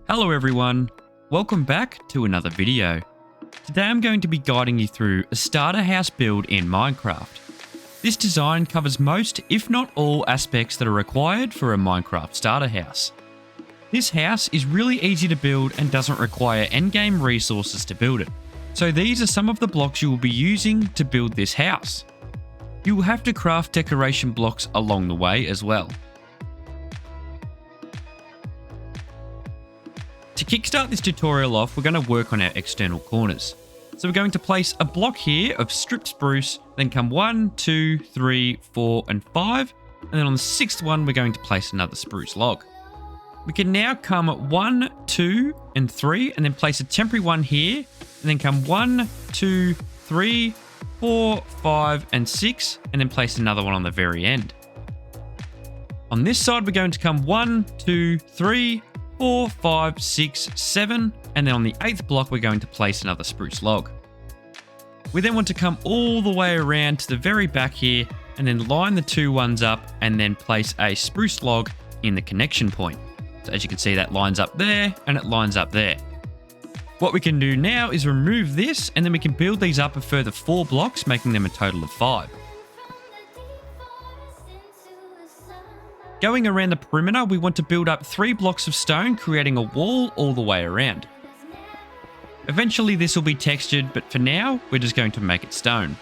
Hello everyone, welcome back to another video. Today I'm going to be guiding you through a starter house build in Minecraft. This design covers most, if not all, aspects that are required for a Minecraft starter house. This house is really easy to build and doesn't require endgame resources to build it. So these are some of the blocks you will be using to build this house. You will have to craft decoration blocks along the way as well. To kickstart this tutorial off, we're going to work on our external corners. So we're going to place a block here of stripped spruce, then come 1, 2, 3, 4, and 5, and then on the 6th one, we're going to place another spruce log. We can now come 1, 2, and 3, and then place a temporary one here, and then come 1, 2, 3, 4, 5, and 6, and then place another one on the very end. On this side, we're going to come 1, 2, 3, 4, 5, 6, 7, and then on the 8th block we're going to place another spruce log. We then want to come all the way around to the very back here and then line the two ones up and then place a spruce log in the connection point. So as you can see, that lines up there and it lines up there. What we can do now is remove this and then we can build these up a further 4 blocks, making them a total of 5. Going around the perimeter, we want to build up 3 blocks of stone, creating a wall all the way around. Eventually this will be textured, but for now, we're just going to make it stone.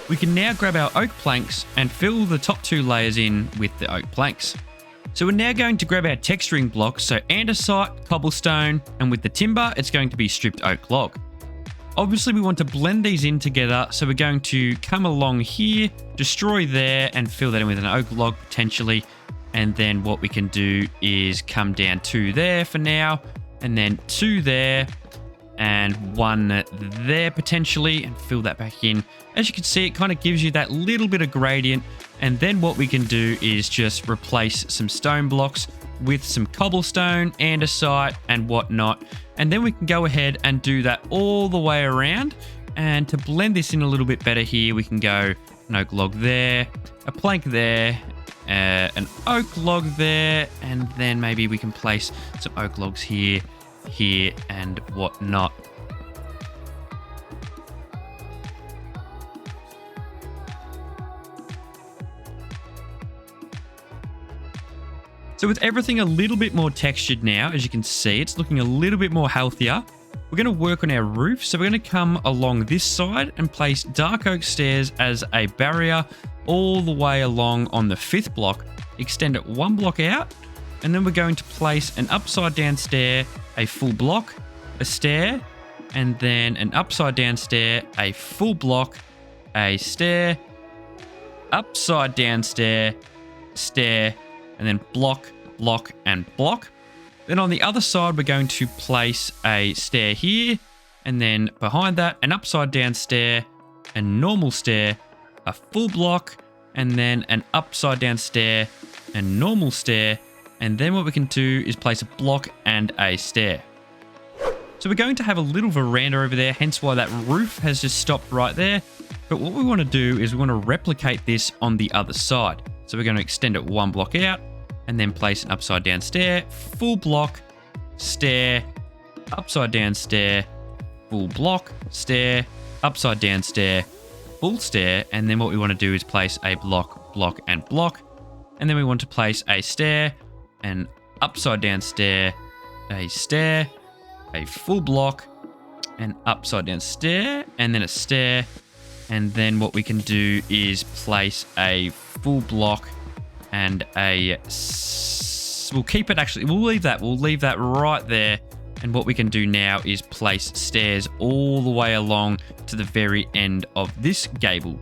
We can now grab our oak planks and fill the top 2 layers in with the oak planks. So we're now going to grab our texturing blocks, so andesite, cobblestone, and with the timber, it's going to be stripped oak log. Obviously we want to blend these in together, so we're going to come along here, destroy there, and fill that in with an oak log potentially. And then what we can do is come down 2 there for now, and then 2 there, and 1 there potentially, and fill that back in. As you can see, it kind of gives you that little bit of gradient. And then what we can do is just replace some stone blocks with some cobblestone, andesite, and whatnot. And then we can go ahead and do that all the way around. And to blend this in a little bit better here, we can go an oak log there, a plank there, an oak log there, and then maybe we can place some oak logs here, here, and whatnot. So with everything a little bit more textured now, as you can see, it's looking a little bit more healthier. We're going to work on our roof. So we're going to come along this side and place dark oak stairs as a barrier all the way along on the 5th block, extend it 1 block out, and then we're going to place an upside down stair, a full block, a stair, and then an upside down stair, a full block, a stair, upside down stair, stair, and then block, block, and block. Then on the other side, we're going to place a stair here, and then behind that, an upside down stair, a normal stair, a full block, and then an upside down stair, a normal stair, and then what we can do is place a block and a stair. So we're going to have a little veranda over there, hence why that roof has just stopped right there. But what we want to do is we want to replicate this on the other side. So we're going to extend it 1 block out, and then place an upside down stair, full block, stair, upside down stair, full block, stair, upside down stair, full stair, and then what we want to do is place a block, block, and block, and then we want to place a stair, an upside down stair, a full block, an upside down stair, and then a stair, and then what we can do is place a full block and we'll keep it actually, we'll leave that right there. And what we can do now is place stairs all the way along to the very end of this gable.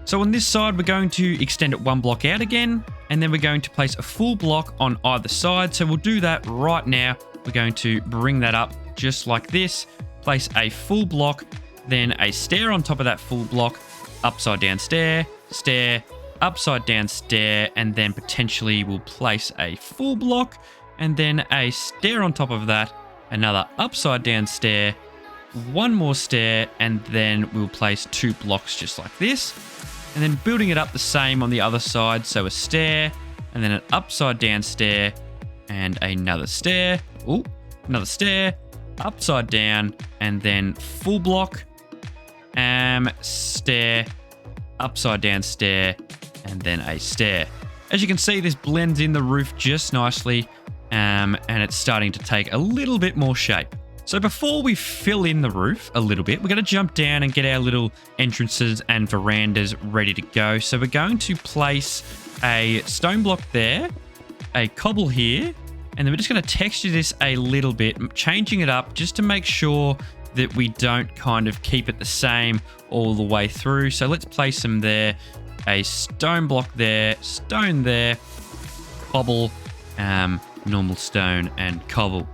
So on this side, we're going to extend it 1 block out again, and then we're going to place a full block on either side. So we'll do that right now. We're going to bring that up just like this, place a full block, then a stair on top of that full block, upside down stair, stair, upside down stair, and then potentially we'll place a full block and then a stair on top of that, another upside down stair, 1 more stair, and then we'll place 2 blocks just like this. And then building it up the same on the other side, so a stair, and then an upside down stair, and another stair. Ooh, another stair, upside down, and then full block, stair, upside down stair, and then a stair. As you can see, this blends in the roof just nicely, and it's starting to take a little bit more shape. So before we fill in the roof a little bit, we're going to jump down and get our little entrances and verandas ready to go. So we're going to place a stone block there, a cobble here, and then we're just going to texture this a little bit, changing it up just to make sure that we don't kind of keep it the same all the way through. So let's place them there, a stone block there, stone there, cobble, normal stone, and cobble.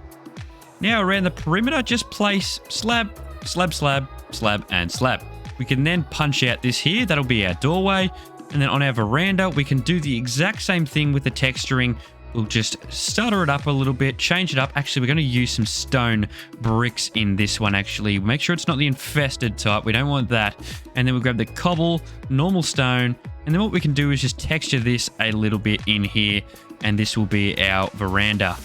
Now around the perimeter, just place slab, slab, slab, slab, and slab. We can then punch out this here. That'll be our doorway. And then on our veranda, we can do the exact same thing with the texturing. We'll just stutter it up a little bit, change it up. Actually, we're going to use some stone bricks in this one, actually. Make sure it's not the infested type. We don't want that. And then we'll grab the cobble, normal stone. And then what we can do is just texture this a little bit in here. And this will be our veranda.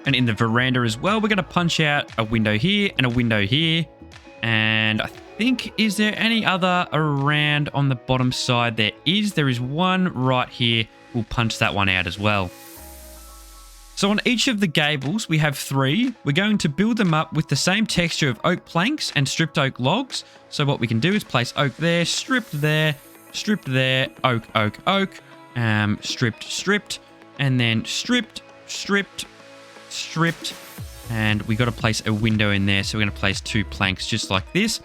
And in the veranda as well, we're going to punch out a window here and a window here. And I think, is there any other around on the bottom side? There is one right here. We'll punch that one out as well. So on each of the gables, we have 3. We're going to build them up with the same texture of oak planks and stripped oak logs. So what we can do is place oak there, stripped there, oak, oak, oak, stripped, and then stripped, and we got to place a window in there, so we're going to place 2 planks just like this.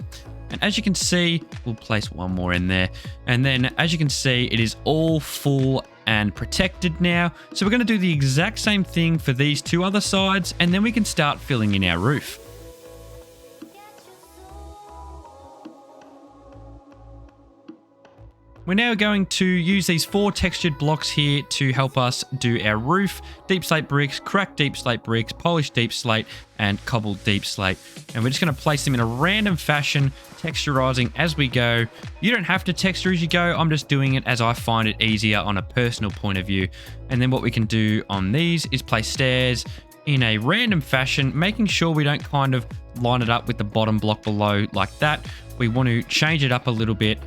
And as you can see, we'll place one more in there, and then as you can see, it is all full and protected now. So we're going to do the exact same thing for these 2 other sides, and then we can start filling in our roof. We're now going to use these 4 textured blocks here to help us do our roof. Deep slate bricks, cracked deep slate bricks, polished deep slate, and cobbled deep slate. And we're just going to place them in a random fashion, texturizing as we go. You don't have to texture as you go. I'm just doing it as I find it easier on a personal point of view. And then what we can do on these is place stairs in a random fashion, making sure we don't kind of line it up with the bottom block below like that. We want to change it up a little bit.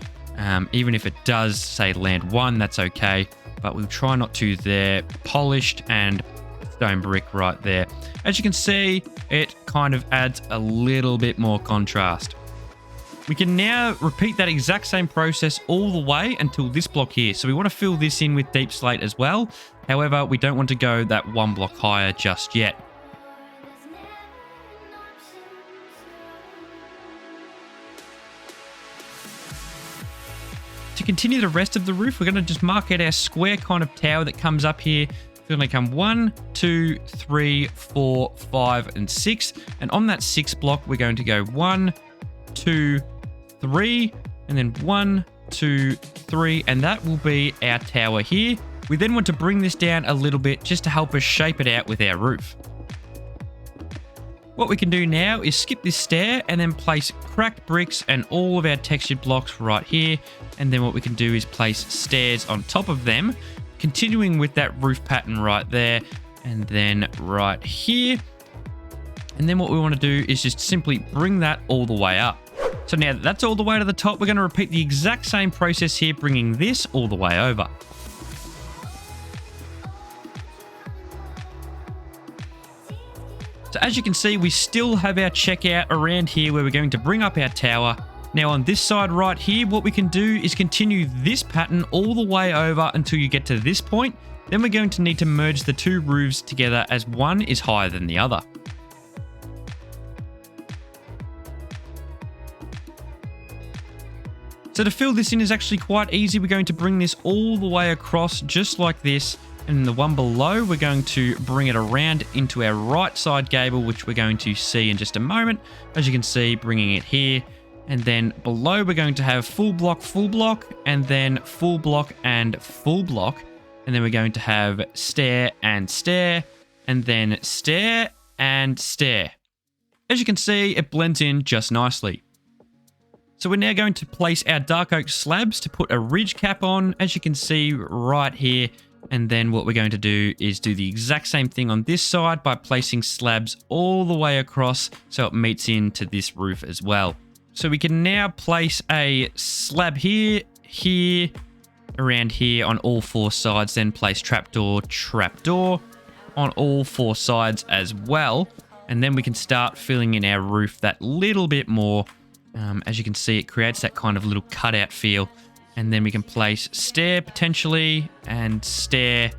Even if it does say land 1, that's okay, but we'll try not to there. Polished and stone brick right there. As you can see, it kind of adds a little bit more contrast. We can now repeat that exact same process all the way until this block here. So we want to fill this in with deep slate as well. However, we don't want to go that 1 block higher just yet. To continue the rest of the roof, we're going to just mark out our square kind of tower that comes up here. We're going to come 1, 2, 3, 4, 5, and 6. And on that 6 block, we're going to go 1, 2, 3, and then 1, 2, 3. And that will be our tower here. We then want to bring this down a little bit just to help us shape it out with our roof. What we can do now is skip this stair and then place cracked bricks and all of our textured blocks right here. And then what we can do is place stairs on top of them, continuing with that roof pattern right there, and then right here. And then what we want to do is just simply bring that all the way up. So now that that's all the way to the top, we're going to repeat the exact same process here, bringing this all the way over. So as you can see, we still have our checkout around here where we're going to bring up our tower. Now on this side right here, what we can do is continue this pattern all the way over until you get to this point. Then we're going to need to merge the 2 roofs together as one is higher than the other. So to fill this in is actually quite easy. We're going to bring this all the way across just like this. And the one below, we're going to bring it around into our right side gable, which we're going to see in just a moment. As you can see, bringing it here. And then below, we're going to have full block, and then full block and full block. And then we're going to have stair, and then stair and stair. As you can see, it blends in just nicely. So we're now going to place our dark oak slabs to put a ridge cap on, as you can see right here. And then what we're going to do is do the exact same thing on this side by placing slabs all the way across so it meets into this roof as well. So we can now place a slab here, here, around here on all 4 sides, then place trapdoor on all 4 sides as well. And then we can start filling in our roof that little bit more. As you can see, it creates that kind of little cutout feel. And then we can place stair potentially, and stair,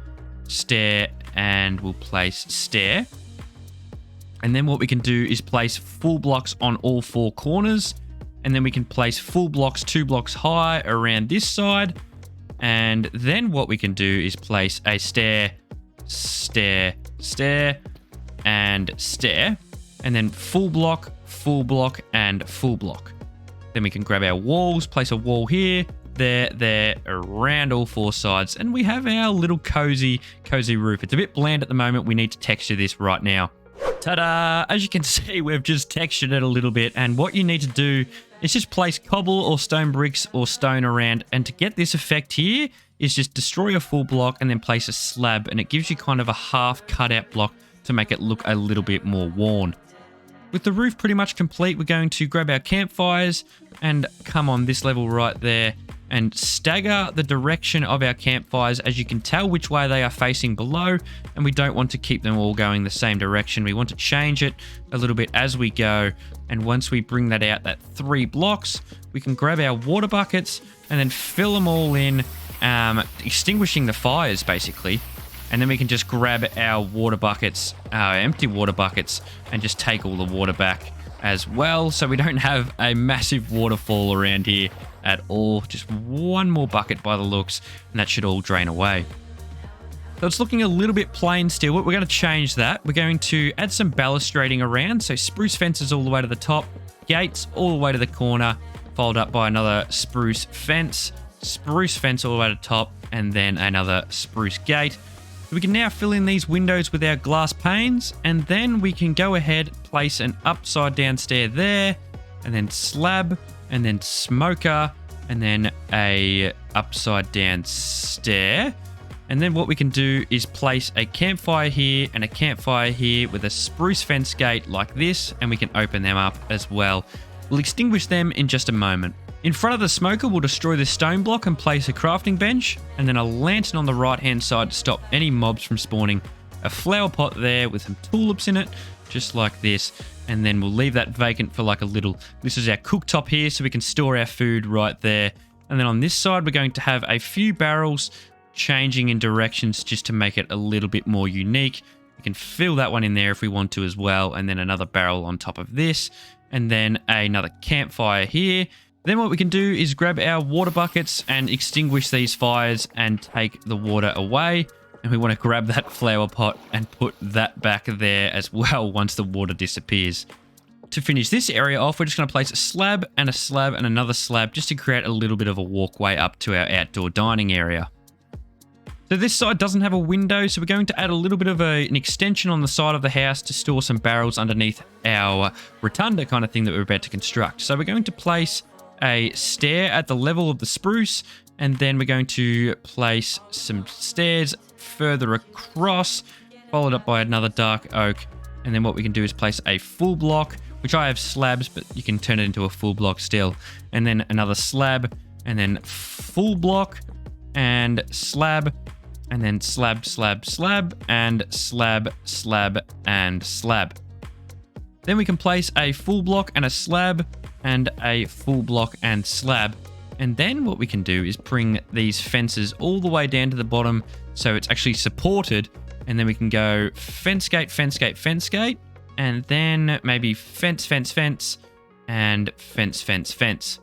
and we'll place stair. And then what we can do is place full blocks on all 4 corners. And then we can place full blocks 2 blocks high around this side. And then what we can do is place a stair, and stair. And then full block, and full block. Then we can grab our walls, place a wall here, there, around all 4 sides. And we have our little cozy roof. It's a bit bland at the moment. We need to texture this right now. Ta-da! As you can see, we've just textured it a little bit. And what you need to do is just place cobble or stone bricks or stone around. And to get this effect here is just destroy a full block and then place a slab. And it gives you kind of a half cutout block to make it look a little bit more worn. With the roof pretty much complete, we're going to grab our campfires and come on this level right there and stagger the direction of our campfires, as you can tell which way they are facing below, and we don't want to keep them all going the same direction. We want to change it a little bit as we go, and once we bring that out, that 3 blocks, we can grab our water buckets and then fill them all in, extinguishing the fires basically. And then we can just grab our water buckets, our empty water buckets, and just take all the water back as well. So we don't have a massive waterfall around here at all. Just 1 more bucket by the looks, and that should all drain away. So it's looking a little bit plain still. We're going to change that. We're going to add some balustrading around. So spruce fences all the way to the top, gates all the way to the corner, followed up by another spruce fence all the way to the top, and then another spruce gate. We can now fill in these windows with our glass panes, and then we can go ahead, place an upside down stair there, and then slab, and then smoker, and then a upside down stair. And then what we can do is place a campfire here and a campfire here with a spruce fence gate like this, and we can open them up as well. We'll extinguish them in just a moment. In front of the smoker, we'll destroy this stone block and place a crafting bench, and then a lantern on the right-hand side to stop any mobs from spawning. A flower pot there with some tulips in it, just like this. And then we'll leave that vacant for like a little... This is our cooktop here, so we can store our food right there. And then on this side, we're going to have a few barrels changing in directions just to make it a little bit more unique. We can fill that one in there if we want to as well. And then another barrel on top of this. And then another campfire here. Then what we can do is grab our water buckets and extinguish these fires and take the water away. And we want to grab that flower pot and put that back there as well once the water disappears. To finish this area off, we're just going to place a slab and another slab just to create a little bit of a walkway up to our outdoor dining area. So this side doesn't have a window, so we're going to add a little bit of an extension on the side of the house to store some barrels underneath our rotunda kind of thing that we're about to construct. So we're going to place a stair at the level of the spruce, and then we're going to place some stairs further across, followed up by another dark oak. And then what we can do is place a full block, which I have slabs, but you can turn it into a full block still. And then another slab, and then full block, and slab, and then slab, and slab, and slab. Then we can place a full block and a slab, and a full block and slab. And then what we can do is bring these fences all the way down to the bottom so it's actually supported. And then we can go fence gate, and then maybe fence, and fence.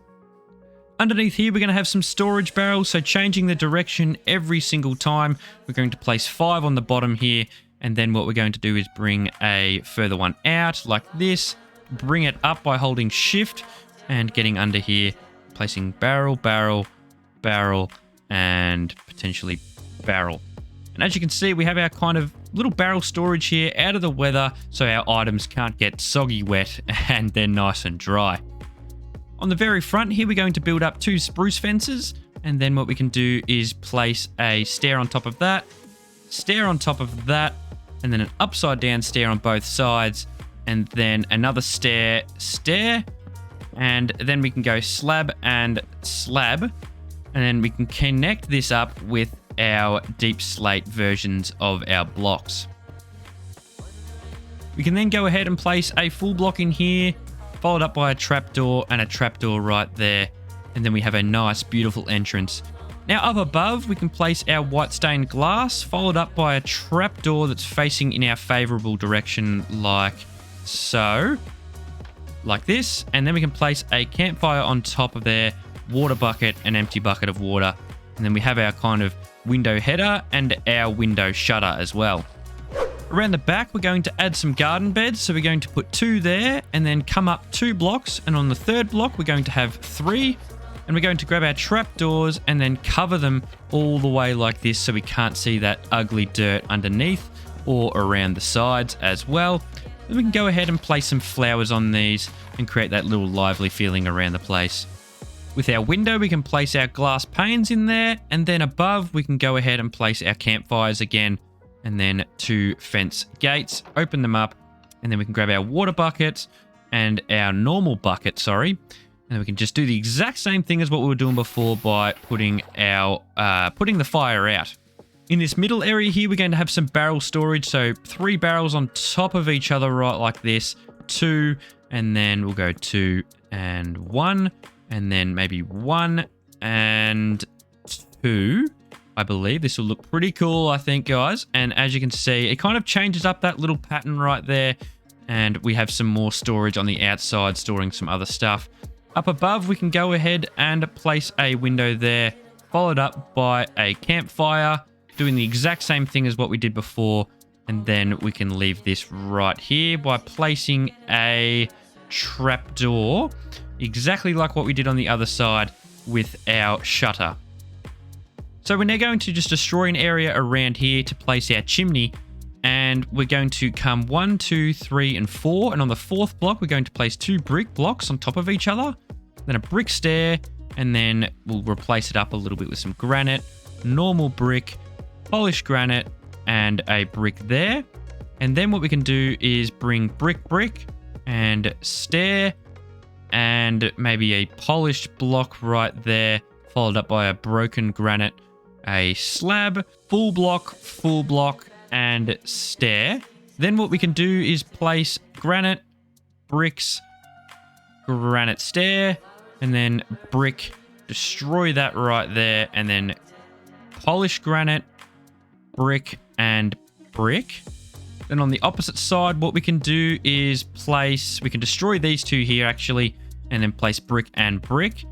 Underneath here, we're going to have some storage barrels, so changing the direction every single time. We're going to place 5 on the bottom here, and then what we're going to do is bring a further one out like this, bring it up by holding shift and getting under here, placing barrel, and potentially barrel. And as you can see, we have our kind of little barrel storage here out of the weather so our items can't get soggy wet and they're nice and dry. On the very front here, we're going to build up 2 spruce fences. And then what we can do is place a stair on top of that, stair on top of that, and then an upside down stair on both sides, and then another stair, and then we can go slab and slab, and then we can connect this up with our deep slate versions of our blocks. We can then go ahead and place a full block in here, followed up by a trapdoor and a trapdoor right there, and then we have a nice, beautiful entrance. Now up above, we can place our white stained glass, followed up by a trapdoor that's facing in our favorable direction like so. Like this. And then we can place a campfire on top of there, water bucket, an empty bucket of water. And then we have our kind of window header and our window shutter as well. Around the back, we're going to add some garden beds. So we're going to put 2 there and then come up 2 blocks. And on the 3rd block, we're going to have 3. And we're going to grab our trapdoors and then cover them all the way like this so we can't see that ugly dirt underneath or around the sides as well. Then we can go ahead and place some flowers on these and create that little lively feeling around the place. With our window, we can place our glass panes in there, and then above, we can go ahead and place our campfires again, and then 2 fence gates, open them up, and then we can grab our water bucket and our normal bucket, and then we can just do the exact same thing as what we were doing before by putting the fire out. In this middle area here, we're going to have some barrel storage. So 3 barrels on top of each other, right like this. 2, and then we'll go 2 and 1, and then maybe 1 and 2. I believe this will look pretty cool, I think, guys. And as you can see, it kind of changes up that little pattern right there. And we have some more storage on the outside, storing some other stuff. Up above, we can go ahead and place a window there, followed up by a campfire, doing the exact same thing as what we did before. And then we can leave this right here by placing a trapdoor, exactly like what we did on the other side with our shutter. So we're now going to just destroy an area around here to place our chimney. And we're going to come 1, 2, 3, and 4. And on the 4th block, we're going to place 2 brick blocks on top of each other, then a brick stair, and then we'll replace it up a little bit with some granite, normal brick, polished granite, and a brick there. And then what we can do is bring brick, and stair, and maybe a polished block right there, followed up by a broken granite, a slab, full block, and stair. Then what we can do is place granite, bricks, granite stair, and then brick, destroy that right there, and then polish granite, brick, and brick. Then on the opposite side, what we can do is we can destroy these 2 here actually, and then place brick and brick,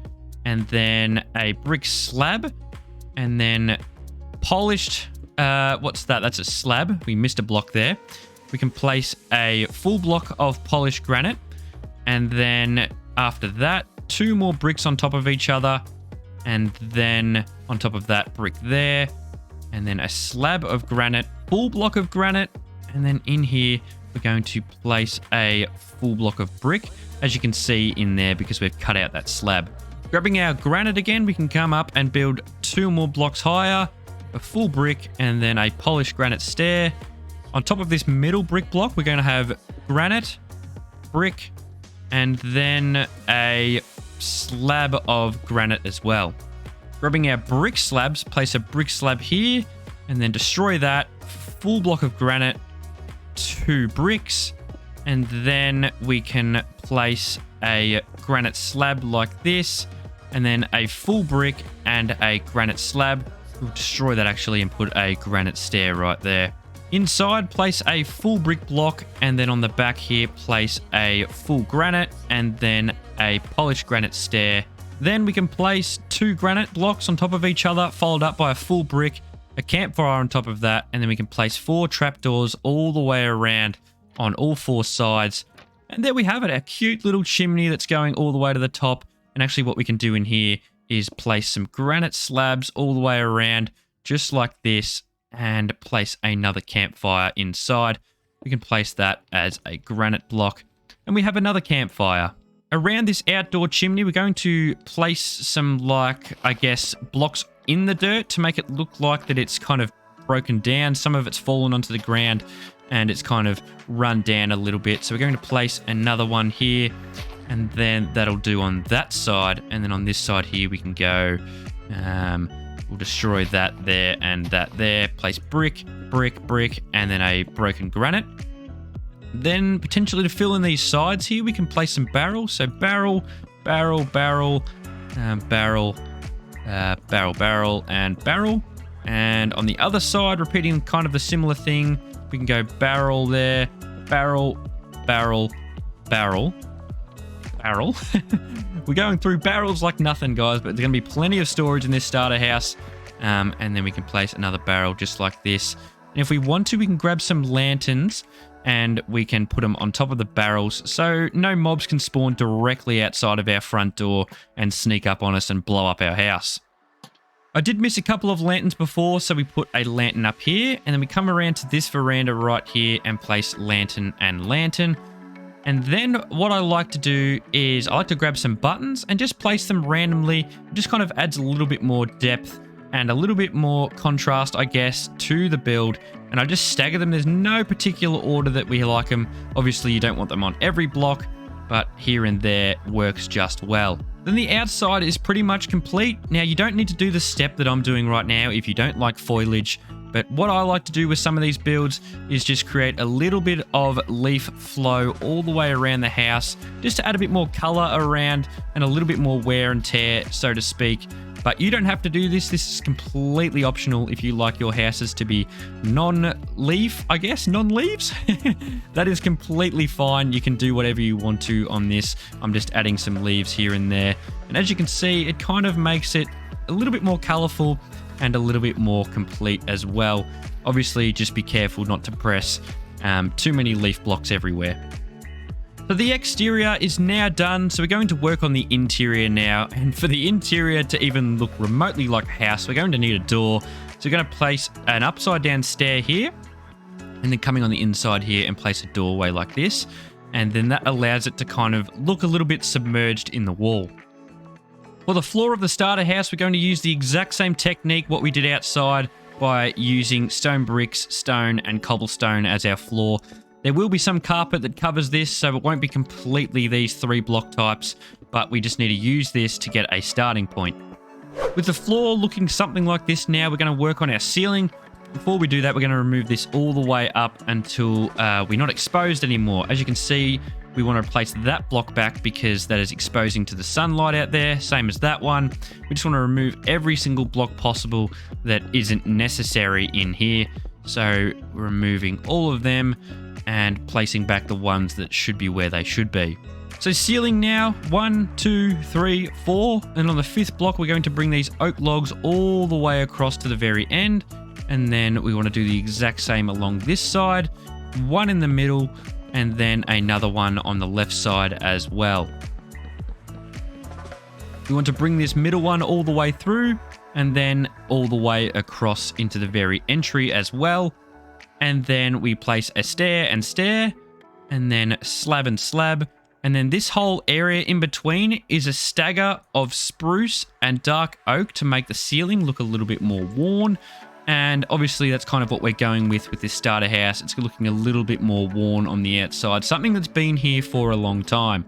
and then a brick slab, and then polished, what's that? That's a slab. We missed a block there. We can place a full block of polished granite, and then after that, 2 more bricks on top of each other, and then on top of that, brick there, and then a slab of granite, full block of granite, and then in here, we're going to place a full block of brick, as you can see in there because we've cut out that slab. Grabbing our granite again, we can come up and build 2 more blocks higher, a full brick, and then a polished granite stair. On top of this middle brick block, we're going to have granite, brick, and then a slab of granite as well. Grabbing our brick slabs, place a brick slab here, and then destroy that, full block of granite, 2 bricks, and then we can place a granite slab like this, and then a full brick and a granite slab. We'll destroy that actually and put a granite stair right there. Inside, place a full brick block, and then on the back here, place a full granite and then a polished granite stair. Then we can place 2 granite blocks on top of each other, followed up by a full brick, a campfire on top of that, and then we can place 4 trapdoors all the way around on all 4 sides. And there we have it, a cute little chimney that's going all the way to the top. And actually what we can do in here is place some granite slabs all the way around, just like this, and place another campfire inside. We can place that as a granite block, and we have another campfire. around this outdoor chimney, we're going to place some, like, I guess, blocks in the dirt to make it look like that it's kind of broken down. Some of it's fallen onto the ground and it's kind of run down a little bit. So we're going to place another one here, and then that'll do on that side. And then on this side here, we can go, we'll destroy that there and that there. Place brick, brick, brick, and then a broken granite. Then potentially to fill in these sides here, we can place some barrels. So barrel, barrel, barrel, barrel, barrel, barrel, and barrel. And on the other side, repeating kind of the similar thing, we can go barrel there, barrel, barrel, barrel, barrel. We're going through barrels like nothing, guys, but there's going to be plenty of storage in this starter house. And then we can place another barrel just like this. And if we want to, we can grab some lanterns and we can put them on top of the barrels so no mobs can spawn directly outside of our front door and sneak up on us and blow up our house. I did miss a couple of lanterns before, so we put a lantern up here, and then we come around to this veranda right here and place lantern and lantern. And then what I like to do is I like to grab some buttons and just place them randomly. It just kind of adds a little bit more depth and a little bit more contrast, I guess, to the build. And I just stagger them. There's no particular order that we like them. Obviously, you don't want them on every block, but here and there works just well. Then the outside is pretty much complete. Now, you don't need to do the step that I'm doing right now if you don't like foliage. But what I like to do with some of these builds is just create a little bit of leaf flow all the way around the house, just to add a bit more color around and a little bit more wear and tear, so to speak. But you don't have to do this. This is completely optional if you like your houses to be non-leaf, I guess, non-leaves. That is completely fine. You can do whatever you want to on this. I'm just adding some leaves here and there. And as you can see, it kind of makes it a little bit more colorful and a little bit more complete as well. Obviously, just be careful not to press too many leaf blocks everywhere. So the exterior is now done, so we're going to work on the interior now. And for the interior to even look remotely like a house, we're going to need a door. So we're going to place an upside down stair here, and then coming on the inside here and place a doorway like this. And then that allows it to kind of look a little bit submerged in the wall. For the floor of the starter house, we're going to use the exact same technique what we did outside by using stone bricks, stone, and cobblestone as our floor. There will be some carpet that covers this, so it won't be completely these 3 block types, but we just need to use this to get a starting point. With the floor looking something like this now, we're going to work on our ceiling. Before we do that, we're going to remove this all the way up until we're not exposed anymore. As you can see, we want to replace that block back because that is exposing to the sunlight out there, same as that one. We just want to remove every single block possible that isn't necessary in here. So we're removing all of them and placing back the ones that should be where they should be. So ceiling now, 1, 2, 3, 4. And on the 5th block, we're going to bring these oak logs all the way across to the very end. And then we want to do the exact same along this side, one in the middle, and then another one on the left side as well. We want to bring this middle one all the way through, and then all the way across into the very entry as well. And then we place a stair and stair, and then slab and slab. And then this whole area in between is a stagger of spruce and dark oak to make the ceiling look a little bit more worn. And obviously that's kind of what we're going with this starter house. It's looking a little bit more worn on the outside, something that's been here for a long time.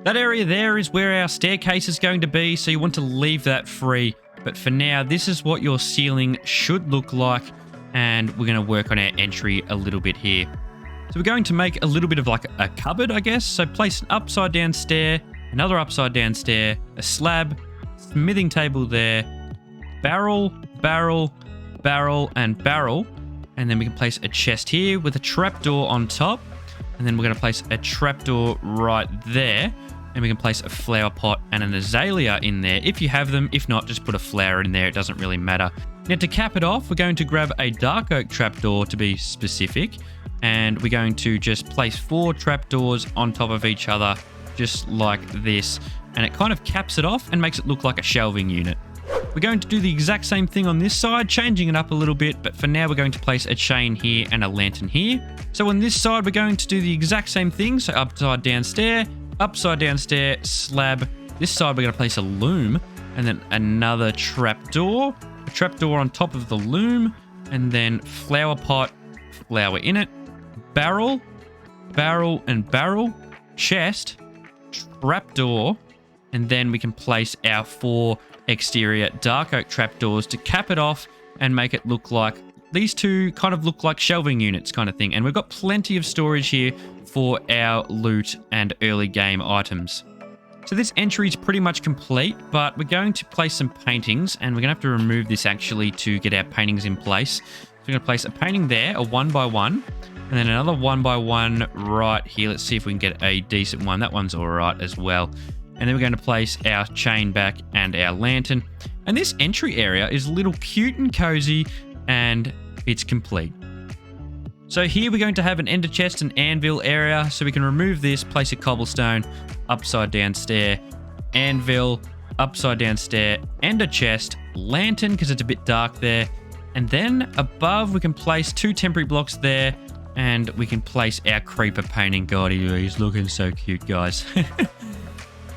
That area there is where our staircase is going to be, so you want to leave that free. But for now, this is what your ceiling should look like, and we're going to work on our entry a little bit here. So we're going to make a little bit of like a cupboard, I guess. So place an upside down stair, another upside down stair, a slab, smithing table there, barrel, barrel, barrel, and barrel. And then we can place a chest here with a trapdoor on top. And then we're going to place a trapdoor right there. And we can place a flower pot and an azalea in there if you have them. If not, just put a flower in there. It doesn't really matter. Now to cap it off, we're going to grab a dark oak trapdoor to be specific. And we're going to just place 4 trapdoors on top of each other, just like this. And it kind of caps it off and makes it look like a shelving unit. We're going to do the exact same thing on this side, changing it up a little bit, but for now we're going to place a chain here and a lantern here. So on this side, we're going to do the exact same thing, so upside down stair, upside down stair, slab. This side we're going to place a loom, and then another trapdoor, a trapdoor on top of the loom, and then flower pot, flower in it, barrel, barrel and barrel, chest, trapdoor, and then we can place our 4 exterior dark oak trapdoors to cap it off and make it look like these two kind of look like shelving units kind of thing. And we've got plenty of storage here for our loot and early game items. So this entry is pretty much complete, but we're going to place some paintings, and we're going to have to remove this actually to get our paintings in place. So we're going to place a painting there, a 1x1, and then another 1x1 right here. Let's see if we can get a decent one. That one's all right as well. And then we're going to place our chain back and our lantern. And this entry area is a little cute and cozy, and it's complete. So here we're going to have an ender chest and anvil area. So we can remove this, place a cobblestone, upside down stair, anvil, upside down stair, ender chest, lantern because it's a bit dark there. And then above we can place 2 temporary blocks there, and we can place our creeper painting. God, he's looking so cute, guys.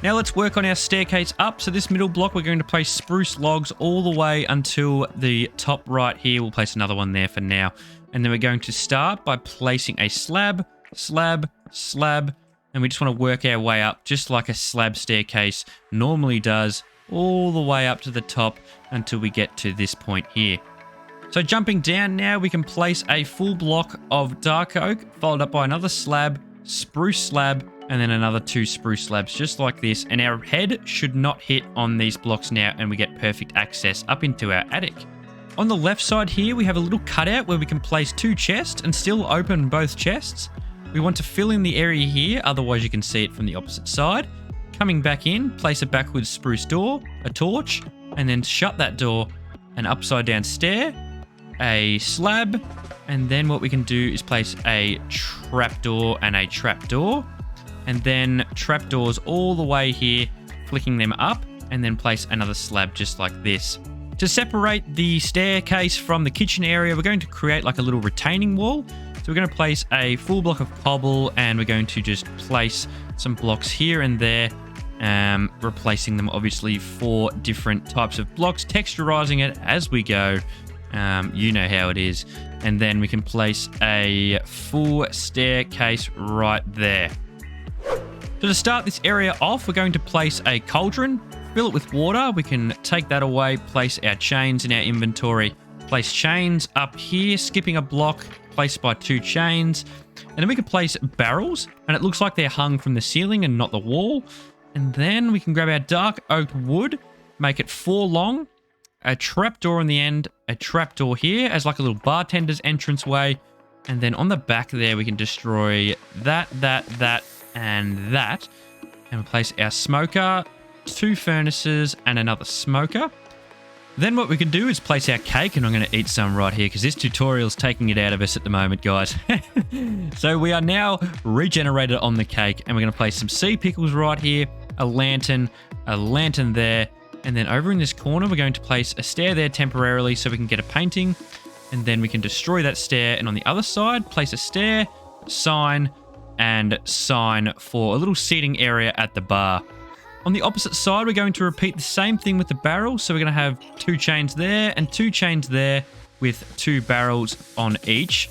Now let's work on our staircase up. So this middle block, we're going to place spruce logs all the way until the top right here. We'll place another one there for now. And then we're going to start by placing a slab, slab, slab. And we just want to work our way up just like a slab staircase normally does, all the way up to the top until we get to this point here. So jumping down now, we can place a full block of dark oak, followed up by another slab, spruce slab, and then another 2 spruce slabs just like this. And our head should not hit on these blocks now, and we get perfect access up into our attic. On the left side here, we have a little cutout where we can place 2 chests and still open both chests. We want to fill in the area here, otherwise you can see it from the opposite side. Coming back in, place a backwards spruce door, a torch, and then shut that door, an upside down stair, a slab, and then what we can do is place a trapdoor and a trapdoor, and then trapdoors all the way here, flicking them up, and then place another slab just like this. To separate the staircase from the kitchen area, we're going to create like a little retaining wall. So we're going to place a full block of cobble, and we're going to just place some blocks here and there, replacing them obviously 4 different types of blocks, texturizing it as we go. You know how it is. And then we can place a full staircase right there. So to start this area off, we're going to place a cauldron, fill it with water. We can take that away, place our chains in our inventory, place chains up here, skipping a block, placed by 2 chains. And then we can place barrels, and it looks like they're hung from the ceiling and not the wall. And then we can grab our dark oak wood, make it 4 long, a trapdoor on the end, a trapdoor here as like a little bartender's entranceway. And then on the back there, we can destroy that, and that. And we'll place our smoker, 2 furnaces, and another smoker. Then what we can do is place our cake, and I'm going to eat some right here because this tutorial's taking it out of us at the moment, guys. So we are now regenerated on the cake, and we're going to place some sea pickles right here, a lantern there, and then over in this corner, we're going to place a stair there temporarily so we can get a painting, and then we can destroy that stair, and on the other side, place a stair, sign, and sign for a little seating area at the bar. On the opposite side, we're going to repeat the same thing with the barrel. So we're going to have 2 chains there and 2 chains there with 2 barrels on each.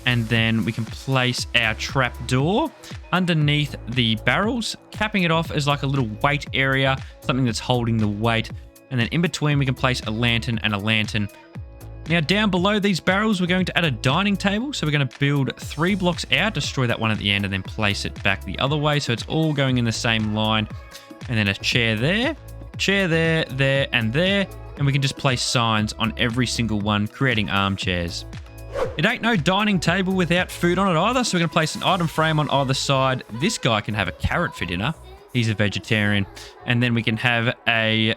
And then we can place our trap door underneath the barrels, capping it off as like a little weight area, something that's holding the weight. And then in between, we can place a lantern and a lantern. Now down below these barrels, we're going to add a dining table. So we're going to build 3 blocks out, destroy that one at the end, and then place it back the other way. So it's all going in the same line. And then a chair there, there, and there. And we can just place signs on every single one, creating armchairs. It ain't no dining table without food on it either. So we're going to place an item frame on either side. This guy can have a carrot for dinner. He's a vegetarian. And then we can have a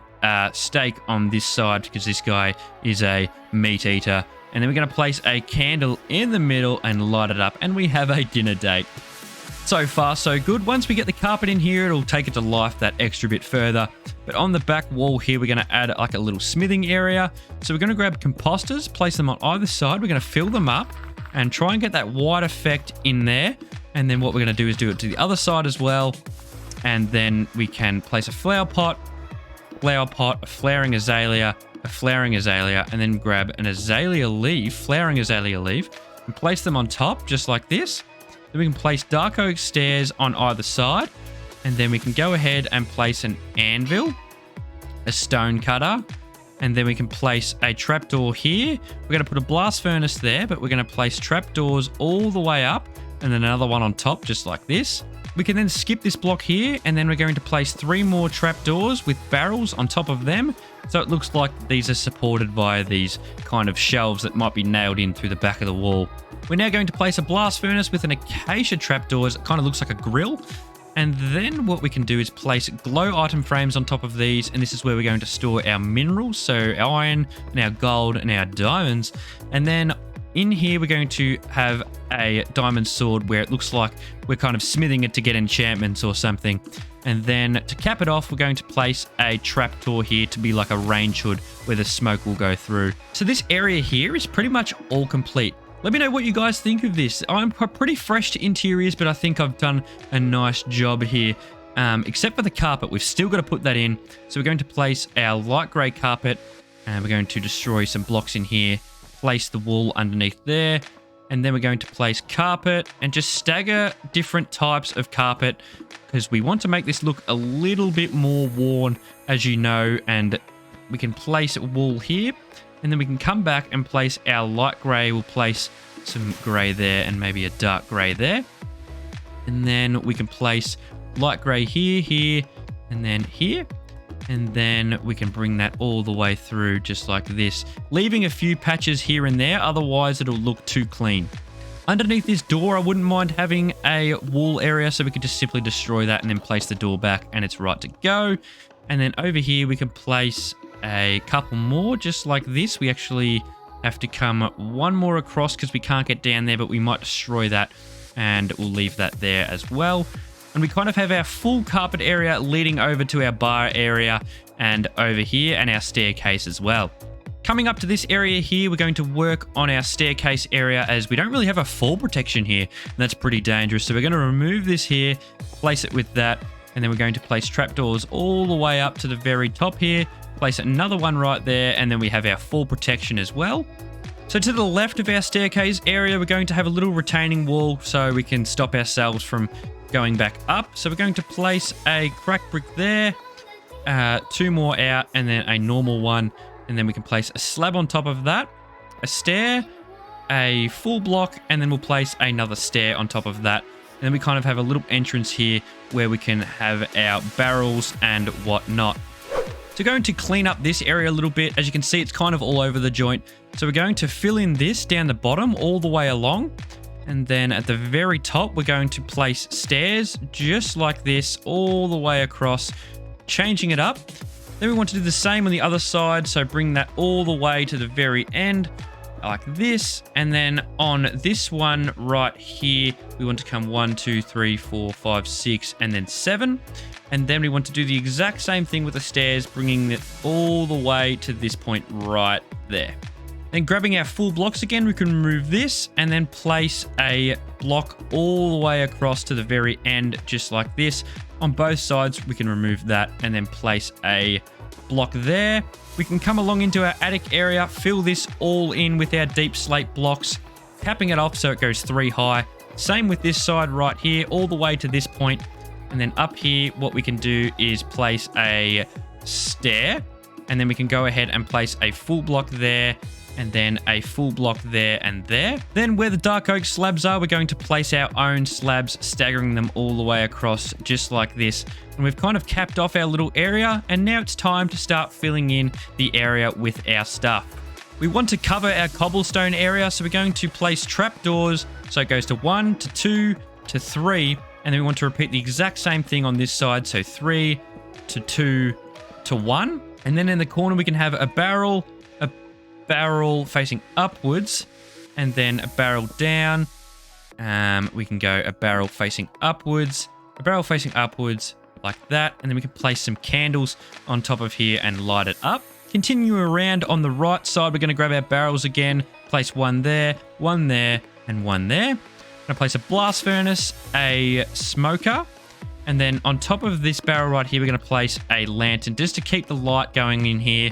steak on this side because this guy is a meat eater. And then we're going to place a candle in the middle and light it up. And we have a dinner date. So far, so good. Once we get the carpet in here, it'll take it to life that extra bit further. But on the back wall here, we're going to add like a little smithing area. So we're going to grab composters, place them on either side. We're going to fill them up and try and get that white effect in there. And then what we're going to do is do it to the other side as well. And then we can place a flower pot, a flowering azalea, and then grab an azalea leaf, flowering azalea leaf, and place them on top just like this. Then we can place dark oak stairs on either side. And then we can go ahead and place an anvil, a stone cutter, and then we can place a trapdoor here. We're going to put a blast furnace there, but we're going to place trapdoors all the way up and then another one on top just like this. We can then skip this block here, and then we're going to place 3 more trapdoors with barrels on top of them. So it looks like these are supported via these kind of shelves that might be nailed in through the back of the wall. We're now going to place a blast furnace with an acacia trapdoors. It kind of looks like a grill. And then what we can do is place glow item frames on top of these, and this is where we're going to store our minerals, so our iron and our gold and our diamonds. And then in here we're going to have a diamond sword where it looks like we're kind of smithing it to get enchantments or something. And then to cap it off, we're going to place a trapdoor here to be like a range hood where the smoke will go through. So this area here is pretty much all complete. Let me know what you guys think of this. I'm pretty fresh to interiors, but I think I've done a nice job here. Except for the carpet, we've still got to put that in. So we're going to place our light grey carpet, and we're going to destroy some blocks in here, place the wool underneath there, and then we're going to place carpet and just stagger different types of carpet because we want to make this look a little bit more worn, as you know, and we can place wool here. And then we can come back and place our light grey. We'll place some grey there and maybe a dark grey there. And then we can place light grey here, here, and then here. And then we can bring that all the way through just like this, leaving a few patches here and there. Otherwise, it'll look too clean. Underneath this door, I wouldn't mind having a wall area, so we could just simply destroy that and then place the door back and it's right to go. And then over here, we can place a couple more just like this. We actually have to come 1 more across because we can't get down there, but we might destroy that and we'll leave that there as well. And we kind of have our full carpet area leading over to our bar area and over here, and our staircase as well. Coming up to this area here, we're going to work on our staircase area as we don't really have a fall protection here, and that's pretty dangerous. So we're going to remove this here, place it with that, and then we're going to place trapdoors all the way up to the very top here. Place another one right there, and then we have our fall protection as well. So to the left of our staircase area, we're going to have a little retaining wall so we can stop ourselves from going back up. So we're going to place a cracked brick there, 2 more out, and then a normal one. And then we can place a slab on top of that, a stair, a full block, and then we'll place another stair on top of that. And then we kind of have a little entrance here where we can have our barrels and whatnot. So going to clean up this area a little bit. As you can see, it's kind of all over the joint. So we're going to fill in this down the bottom all the way along. And then at the very top, we're going to place stairs just like this all the way across, changing it up. Then we want to do the same on the other side. So bring that all the way to the very end like this. And then on this one right here, we want to come 1, 2, 3, 4, 5, 6, and then 7. And then we want to do the exact same thing with the stairs, bringing it all the way to this point right there. Then grabbing our full blocks again, we can remove this and then place a block all the way across to the very end, just like this. On both sides, we can remove that and then place a block there. We can come along into our attic area, fill this all in with our deep slate blocks, capping it off so it goes 3 high. Same with this side right here, all the way to this point. And then up here, what we can do is place a stair, and then we can go ahead and place a full block there, and then a full block there and there. Then where the dark oak slabs are, we're going to place our own slabs, staggering them all the way across just like this. And we've kind of capped off our little area, and now it's time to start filling in the area with our stuff. We want to cover our cobblestone area, so we're going to place trapdoors. So it goes to 1 to 2 to 3, and then we want to repeat the exact same thing on this side. So 3 to 2 to 1. And then in the corner, we can have a barrel facing upwards, and then a barrel down. We can go a barrel facing upwards, like that. And then we can place some candles on top of here and light it up. Continue around on the right side, we're going to grab our barrels again, place one there, and one there. I'm going to place a blast furnace, a smoker, And then on top of this barrel right here, we're going to place a lantern just to keep the light going in here.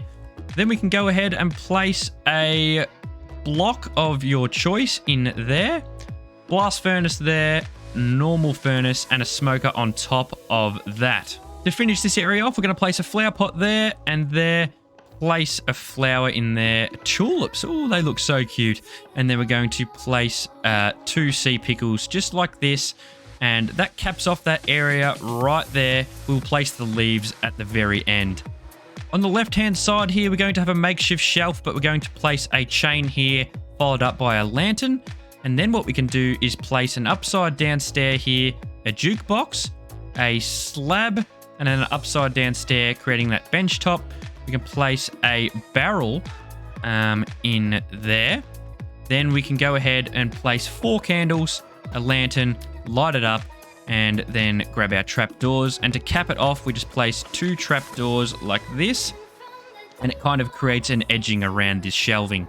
Then we can go ahead and place a block of your choice in there. Blast furnace there, normal furnace, and a smoker on top of that. To finish this area off, we're going to place a flower pot there and there. Place a flower in there. Tulips. Oh, they look so cute. And then we're going to place 2 sea pickles just like this. And that caps off that area right there. We'll place the leaves at the very end. On the left-hand side here, we're going to have a makeshift shelf, but we're going to place a chain here, followed up by a lantern. And then what we can do is place an upside-down stair here, a jukebox, a slab, and then an upside-down stair, creating that bench top. We can place a barrel in there. Then we can go ahead and place 4 candles, a lantern, light it up, and then grab our trapdoors. And to cap it off, we just place 2 trapdoors like this, and it kind of creates an edging around this shelving.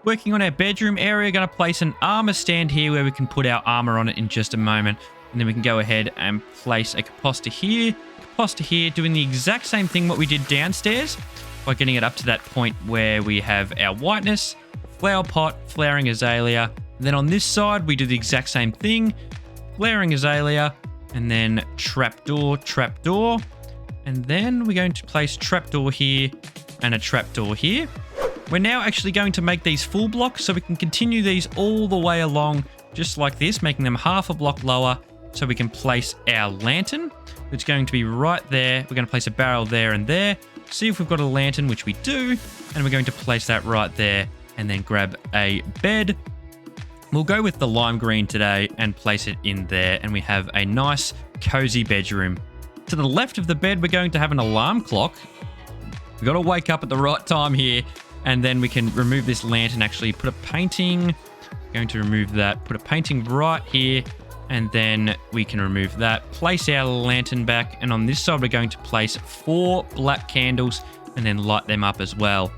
Working on our bedroom area, going to place an armor stand here where we can put our armor on it in just a moment. And then we can go ahead and place a composter here, doing the exact same thing what we did downstairs by getting it up to that point where we have our whiteness, flower pot, flowering azalea. And then on this side, we do the exact same thing, flowering azalea, and then trapdoor. And then we're going to place trapdoor here and a trapdoor here. We're now actually going to make these full blocks so we can continue these all the way along just like this, making them half a block lower so we can place our lantern. It's going to be right there. We're going to place a barrel there and there. See if we've got a lantern, which we do. And we're going to place that right there and then grab a bed. We'll go with the lime green today and place it in there. And we have a nice cozy bedroom. To the left of the bed, we're going to have an alarm clock. We've got to wake up at the right time here. And then we can remove this lantern, actually put a painting. Going to remove that, put a painting right here. And then we can remove that, place our lantern back, and on this side we're going to place 4 black candles and then light them up as well.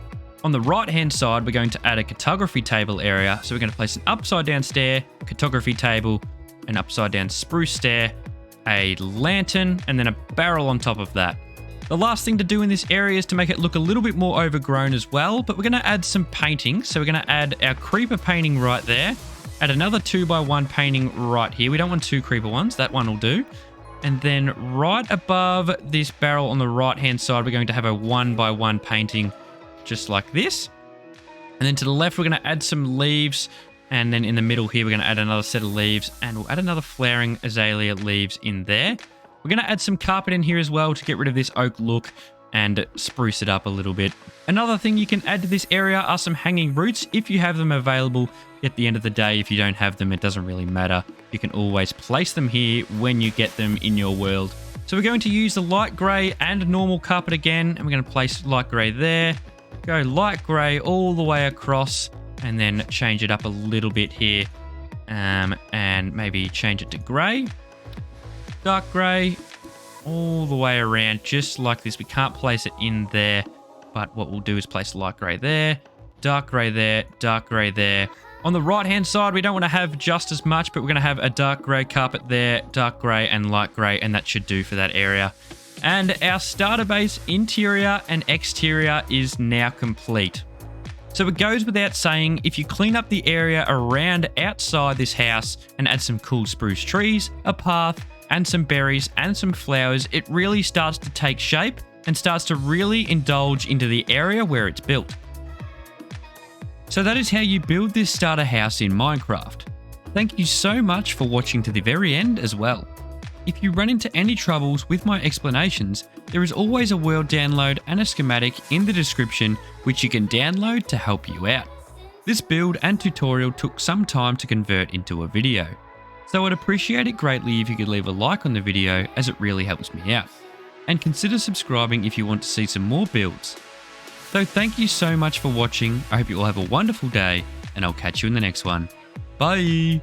On the right hand side we're going to add a cartography table area, so we're going to place an upside down stair, cartography table, an upside down spruce stair, a lantern, and then a barrel on top of that. The last thing to do in this area is to make it look a little bit more overgrown as well, but we're going to add some painting. So we're going to add our creeper painting right there. Add another 2x1 painting right here. We don't want 2 creeper ones. That one will do. And then right above this barrel on the right-hand side, we're going to have a 1x1 painting just like this. And then to the left, we're going to add some leaves. And then in the middle here, we're going to add another set of leaves. And we'll add another flowering azalea leaves in there. We're going to add some carpet in here as well to get rid of this oak look and spruce it up a little bit. Another thing you can add to this area are some hanging roots if you have them available. At the end of the day, if you don't have them, it doesn't really matter. You can always place them here when you get them in your world. So we're going to use the light grey and normal carpet again, and we're going to place light grey there. Go light grey all the way across, and then change it up a little bit here, and maybe change it to grey. Dark grey all the way around, just like this. We can't place it in there, but what we'll do is place light grey there, dark grey there, dark grey there. On the right-hand side, we don't want to have just as much, but we're going to have a dark grey carpet there, dark grey and light grey, and that should do for that area. And our starter base interior and exterior is now complete. So it goes without saying, if you clean up the area around outside this house and add some cool spruce trees, a path, and some berries and some flowers, it really starts to take shape and starts to really indulge into the area where it's built. So that is how you build this starter house in Minecraft. Thank you so much for watching to the very end as well. If you run into any troubles with my explanations, there is always a world download and a schematic in the description which you can download to help you out. This build and tutorial took some time to convert into a video, so I'd appreciate it greatly if you could leave a like on the video, as it really helps me out. And consider subscribing if you want to see some more builds. So thank you so much for watching. I hope you all have a wonderful day, and I'll catch you in the next one. Bye!